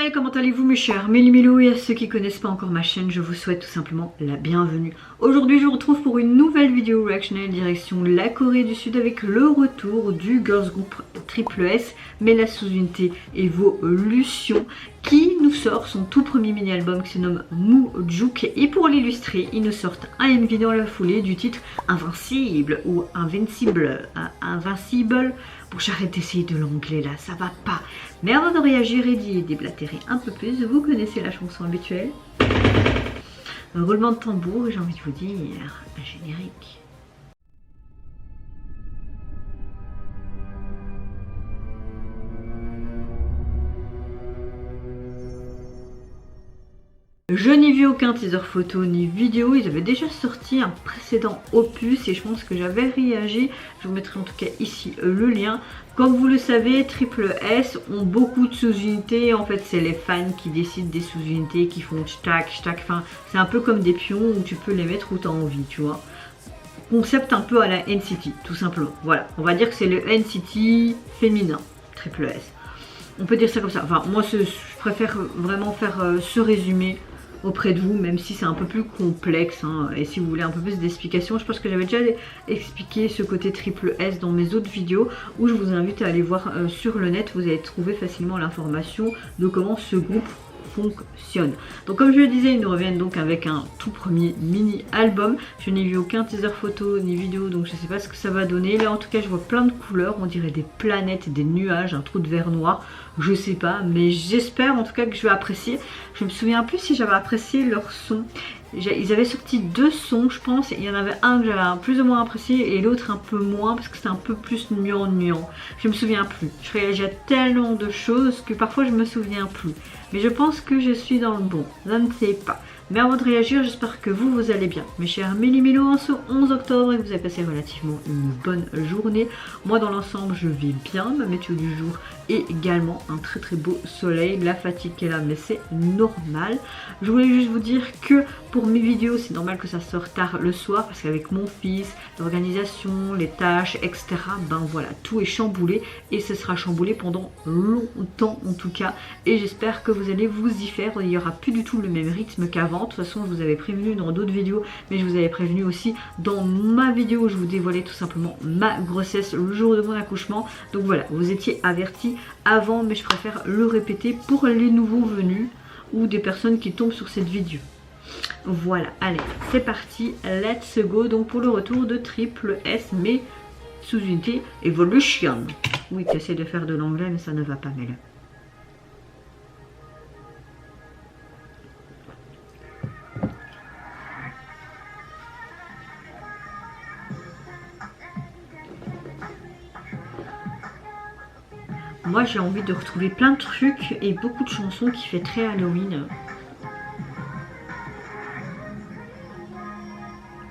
Mel, comment allez-vous mes chers Méli-Mélou, et à ceux qui connaissent pas encore ma chaîne, je vous souhaite tout simplement la bienvenue. Aujourd'hui je vous retrouve pour une nouvelle vidéo reactionnelle direction la Corée du Sud avec le retour du girls group Triple S, Mela Sous-Unité Evolution, qui nous sort son tout premier mini-album qui se nomme Mujuk, et pour l'illustrer, ils nous sortent un MV dans la foulée du titre Invincible ou Invincible. Bon, j'arrête d'essayer de l'anglais là, ça va pas. Mais avant de réagir et d'y déblatérer un peu plus, vous connaissez la chanson habituelle. Un roulement de tambour et j'ai envie de vous dire un générique. Je n'y vis aucun teaser photo ni vidéo, ils avaient déjà sorti un précédent opus et je pense que j'avais réagi, je vous mettrai en tout cas ici le lien. Comme vous le savez, Triple S ont beaucoup de sous-unités, en fait c'est les fans qui décident des sous-unités, qui font stack, enfin c'est un peu comme des pions où tu peux les mettre où tu as envie, tu vois. Concept un peu à la NCT, tout simplement, voilà, on va dire que c'est le NCT féminin, Triple S. On peut dire ça comme ça, enfin moi je préfère vraiment faire ce résumé auprès de vous, même si c'est un peu plus complexe, hein. Et si vous voulez un peu plus d'explications, je pense que j'avais déjà expliqué ce côté Triple S dans mes autres vidéos, où je vous invite à aller voir sur le net, vous allez trouver facilement l'information de comment ce groupe fonctionne. Donc comme je le disais, ils nous reviennent donc avec un tout premier mini album. Je n'ai vu aucun teaser photo ni vidéo, donc je sais pas ce que ça va donner. Là en tout cas je vois plein de couleurs, on dirait des planètes, des nuages, un trou de verre noir, je sais pas, mais j'espère en tout cas que je vais apprécier. Je me souviens plus si j'avais apprécié leur son. Ils avaient sorti deux sons je pense, et il y en avait un que j'avais plus ou moins apprécié et l'autre un peu moins parce que c'était un peu plus nuant. Je me souviens plus, je réagis à tellement de choses que parfois je me souviens plus, mais je pense que je suis dans le bon, je ne sais pas. Mais avant de réagir, j'espère que vous allez bien, mes chers Méli-Mélou, en ce 11 octobre et que vous avez passé relativement une bonne journée. Moi dans l'ensemble je vais bien, ma météo du jour est également un très beau soleil, la fatigue est là mais c'est normal. Je voulais juste vous dire que pour mes vidéos c'est normal que ça sorte tard le soir parce qu'avec mon fils, l'organisation, les tâches, etc. Ben voilà, tout est chamboulé et ce sera chamboulé pendant longtemps en tout cas, et j'espère que vous allez vous y faire. Il n'y aura plus du tout le même rythme qu'avant. De toute façon je vous avais prévenu dans d'autres vidéos, mais je vous avais prévenu aussi dans ma vidéo où je vous dévoilais tout simplement ma grossesse le jour de mon accouchement. Donc voilà, vous étiez avertis avant, mais je préfère le répéter pour les nouveaux venus ou des personnes qui tombent sur cette vidéo. Voilà, allez, c'est parti, let's go. Donc pour le retour de Triple S, mais Sous-Unité Evolution. Oui, tu essaies de faire de l'anglais, mais ça ne va pas, mais là. Moi j'ai envie de retrouver plein de trucs et beaucoup de chansons qui fait très Halloween.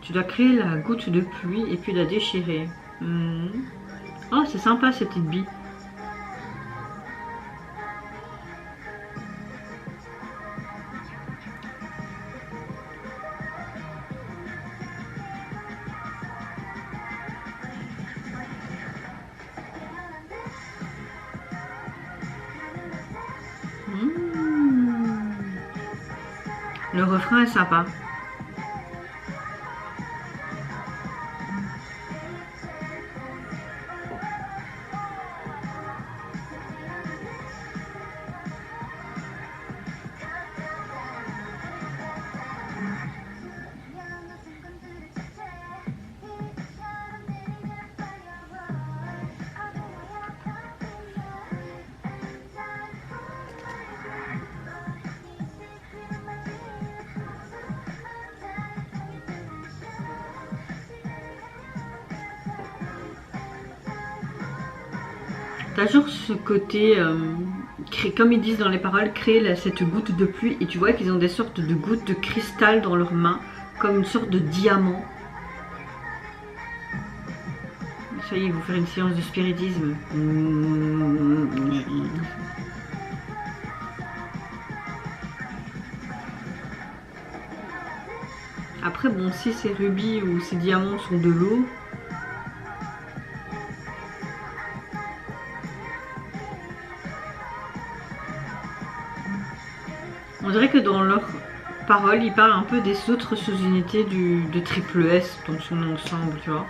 Tu dois créer la goutte de pluie et puis la déchirer. Oh c'est sympa cette petite bille. Le refrain est sympa. T'as toujours ce côté, comme ils disent dans les paroles, créer cette goutte de pluie, et tu vois qu'ils ont des sortes de gouttes de cristal dans leurs mains, comme une sorte de diamant. Ça y est, vous faire une séance de spiritisme. Après bon, si ces rubis ou ces diamants sont de l'eau, On dirait que dans leurs paroles, ils parlent un peu des autres sous-unités de Triple S dans son ensemble, tu vois.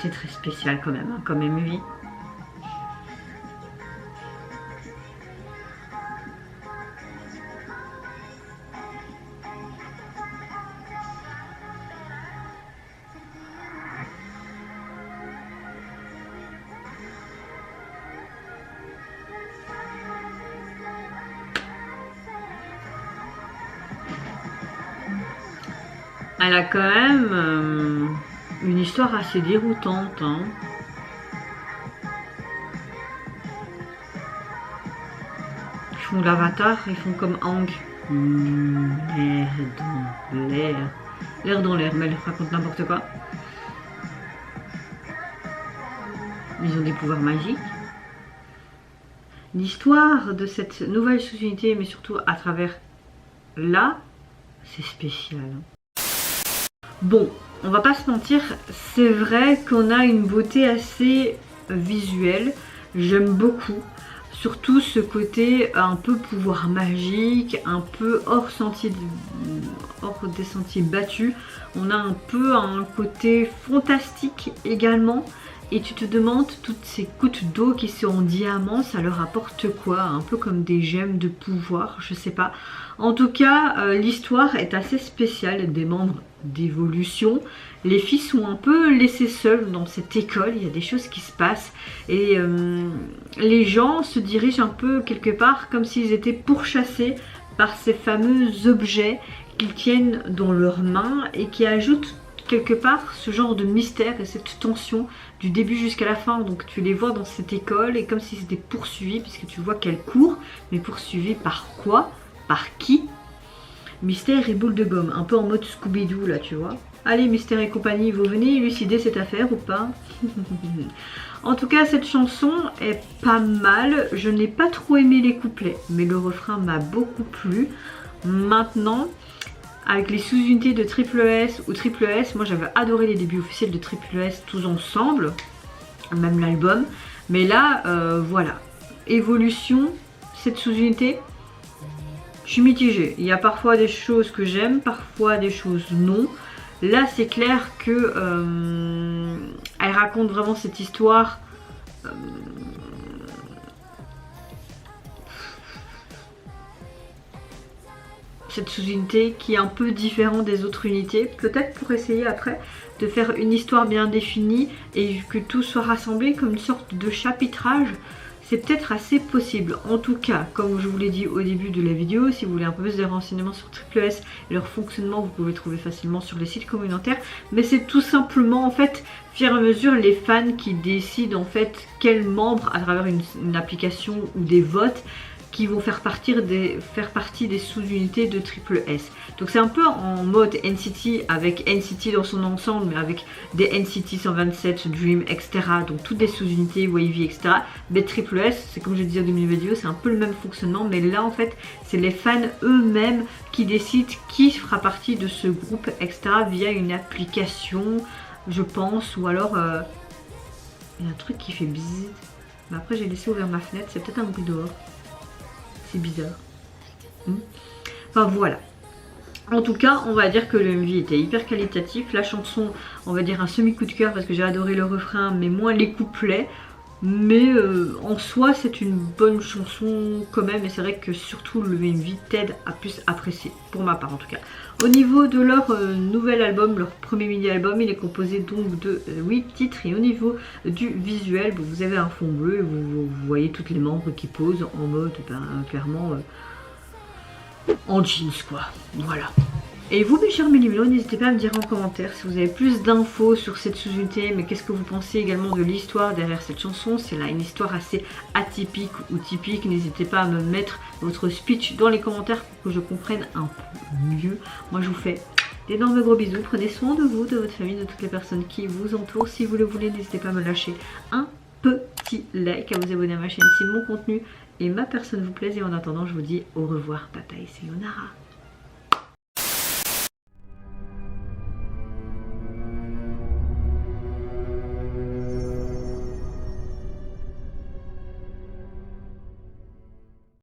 C'est très spécial quand même, hein, comme MV. Elle a quand même une histoire assez déroutante. Hein. Ils font l'avatar, ils font comme Aang. L'air dans l'air. L'air dans l'air, mais elle raconte n'importe quoi. Ils ont des pouvoirs magiques. L'histoire de cette nouvelle sous-unité, mais surtout à travers là, c'est spécial. Bon, on va pas se mentir, c'est vrai qu'on a une beauté assez visuelle. J'aime beaucoup. Surtout ce côté un peu pouvoir magique, un peu hors des sentiers battus. On a un peu un côté fantastique également. Et tu te demandes, toutes ces gouttes d'eau qui sont en diamant, ça leur apporte quoi? Un peu comme des gemmes de pouvoir, je sais pas. En tout cas, l'histoire est assez spéciale, des membres d'évolution. Les filles sont un peu laissées seules dans cette école, il y a des choses qui se passent. Et les gens se dirigent un peu quelque part comme s'ils étaient pourchassés par ces fameux objets qu'ils tiennent dans leurs mains et qui ajoutent quelque part ce genre de mystère et cette tension du début jusqu'à la fin. Donc tu les vois dans cette école et comme si c'était poursuivi, puisque tu vois qu'elles courent, mais poursuivi par quoi? Par qui? Mystère et boule de gomme, un peu en mode Scooby-Doo là, tu vois. Allez, Mystère et compagnie, vous venez élucider cette affaire ou pas? En tout cas, cette chanson est pas mal. Je n'ai pas trop aimé les couplets, mais le refrain m'a beaucoup plu. Maintenant, avec les sous-unités de Triple S ou Triple S, moi j'avais adoré les débuts officiels de Triple S tous ensemble, même l'album. Mais là, voilà, évolution, cette sous-unité, je suis mitigée. Il y a parfois des choses que j'aime, parfois des choses non. Là, c'est clair que elle raconte vraiment cette histoire. Cette sous-unité qui est un peu différente des autres unités, peut-être pour essayer après de faire une histoire bien définie et que tout soit rassemblé comme une sorte de chapitrage, c'est peut-être assez possible. En tout cas, comme je vous l'ai dit au début de la vidéo, si vous voulez un peu plus de renseignements sur Triple S et leur fonctionnement, vous pouvez trouver facilement sur les sites communautaires, mais c'est tout simplement en fait, fur et à mesure, les fans qui décident en fait quels membres à travers une application ou des votes qui vont faire partie des sous-unités de Triple S. Donc c'est un peu en mode NCT avec NCT dans son ensemble, mais avec des NCT 127, Dream, etc. Donc toutes des sous-unités, Wavy, etc. Mais Triple S, c'est comme je disais au début de la vidéo, c'est un peu le même fonctionnement, mais là en fait, c'est les fans eux-mêmes qui décident qui fera partie de ce groupe, etc. via une application, je pense, ou alors il y a un truc qui fait bzzz. Mais après j'ai laissé ouvert ma fenêtre, c'est peut-être un bruit dehors. C'est bizarre. Enfin voilà. En tout cas, on va dire que le MV était hyper qualitatif. La chanson, on va dire un semi-coup de cœur parce que j'ai adoré le refrain, mais moins les couplets. Mais en soi, c'est une bonne chanson quand même. Et c'est vrai que surtout le MV t'aide à plus apprécier, pour ma part en tout cas. Au niveau de leur nouvel album, leur premier mini-album, il est composé donc de 8 titres. Et au niveau du visuel, vous avez un fond bleu et vous voyez toutes les membres qui posent en mode clairement en jeans quoi. Voilà. Et vous mes chers Mélimélos, n'hésitez pas à me dire en commentaire si vous avez plus d'infos sur cette sous-unité, mais qu'est-ce que vous pensez également de l'histoire derrière cette chanson. C'est là une histoire assez atypique ou typique. N'hésitez pas à me mettre votre speech dans les commentaires pour que je comprenne un peu mieux. Moi je vous fais d'énormes gros bisous, prenez soin de vous, de votre famille, de toutes les personnes qui vous entourent. Si vous le voulez, n'hésitez pas à me lâcher un petit like, à vous abonner à ma chaîne si mon contenu et ma personne vous plaisent. Et en attendant, je vous dis au revoir, bye bye, c'est Sayonara.